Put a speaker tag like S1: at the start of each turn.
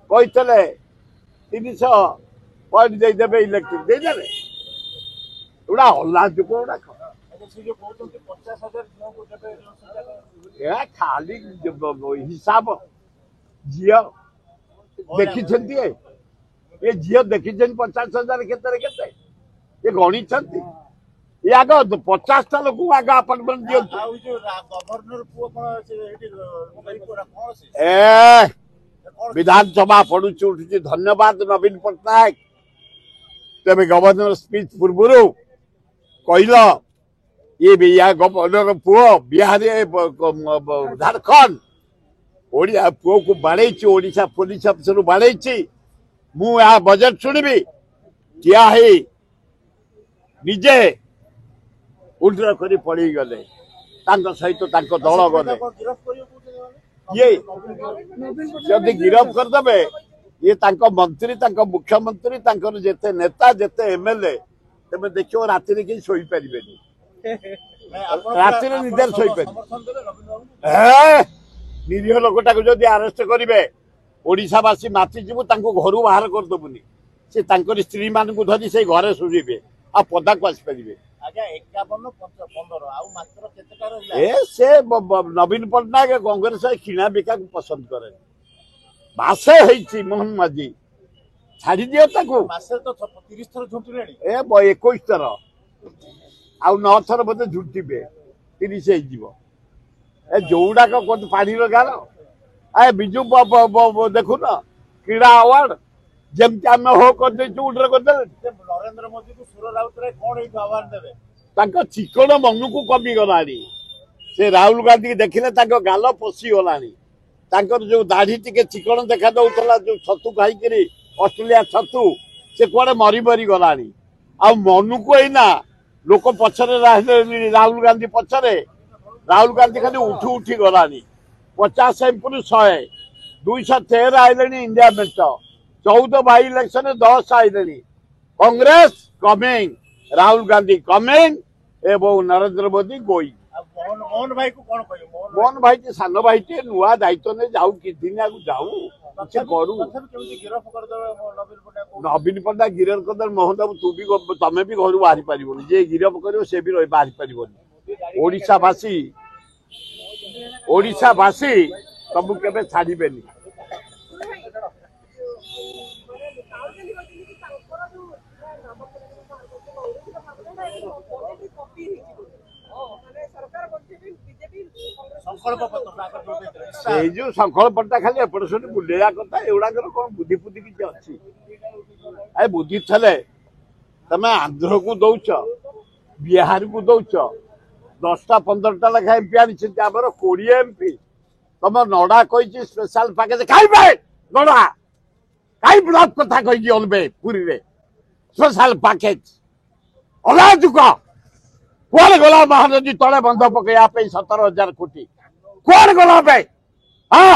S1: କହିଥିଲେ 300 ପଏଣ୍ଟ ଦେଇଦେବେ ଇଲେକ୍ଟ୍ରିକ ଦେଇଦେଲେ ଏଗୁଡ଼ା ଅଲାଜୁକ ଗୁଡ଼ାକ ଖାଲି ହିସାବ ଝିଅ ଦେଖିଛନ୍ତି ଏ ଝିଅ ଦେଖିଛନ୍ତି 50,000 କେତେରେ କେତେ ଏ ଗଣିଛନ୍ତି ଏ ଆଗ 50ଟା ଲୋକଙ୍କୁ ଆଗ ଆପାର୍ଟମେଣ୍ଟ ଦିଅନ୍ତୁ ଏ विधानसभा पड़ुची उठुची धन्यवाद नवीन पट्टनायक तेरे गवर्नर स्पीच पूर्व कहल ये या गवर्नर पुओ बिहार झारखंड ओडिया पुओ को बाड़े ओडिशा पुलिस अफिसर बाड़े मु बजेट शुणबी ठिया निजे उल्टा कर पड़ी गले सहित दल गले ये जदि गिरफ करदे ये मंत्री मुख्यमंत्री जेते नेता जेते एमएलए तेज देखो राति कहीं शोई पारे राति निदर शोई पारे निरीह लोकटा को जब आरेस्ट करेंगे ओडावासी मातिजु घर बाहर करदेबुनि से स्त्री मान धरी से घरे शुवे आ पदा को आसपारे से नवीन पट्टनायक कांग्रेस किणा बिका को पसंद करे मासे मोहन माझी छाड़ी दियो 30 थर झुंटले 21 थर आ 9 थर बोधे झुंटे 30 हो जोड़ाक पानी गाल ए बिजु देखु न क्रीड़ा अवार्ड जमती आम हो करदे नरेंद्र मोदी को सुर राउतराय कौन अवार्ड देवे चिकण मन को कमी गला से राहुल गांधी देखने गाल पशि गला जो दाढ़ी टी चिकण देखा दौला जो छतु खाई ऑस्ट्रेलिया छतु से कौन मरी मरी गला मन को ना लोक पछरे राहुल गांधी पछरे राहुल गांधी खाली उठी उठी गला 50 एमपी 100 213 आइले इंडिया मेट 14 बाई इलेक्शन 10 आइले कांग्रेस कमिंग राहुल गांधी कमिंग एवं नरेंद्र मोदी गोई मोहन भाई को कौन मोहन भाई के सान भाई टे नुआ दायित्व ने जाऊ कि दिन आगु जाऊ से करू नवीन पट्टनायक गिरफ करदे मोहन बाबू तू भी तमें भी घर बाहरी पारिबोनी जे गिरफ करियो से भी रही बाहरी पारिबोनी ओडिशा भाषी तमु केबे छाड़ीबेनी संकल्प पट्टा खाली एपट से बुलेगा कथा एगुड़ाक कौन बुद्धि फुद्धि किसी अच्छी ए बुद्धि थे तमें आंध्र को दौच बिहार को दौच 10टा 15टा लेखा एमपी आनी 20 एमपी तुम नड़ा कही स्पेशल पैकेज खाइबे नड़ा कहीं ब्लॉक कथा कही अलबे पुरी रे स्पेशल पैकेज अलाजुक कौन गला महानदी तले बंध पकड़ा 17,000 कोटी कौन गला बे हाँ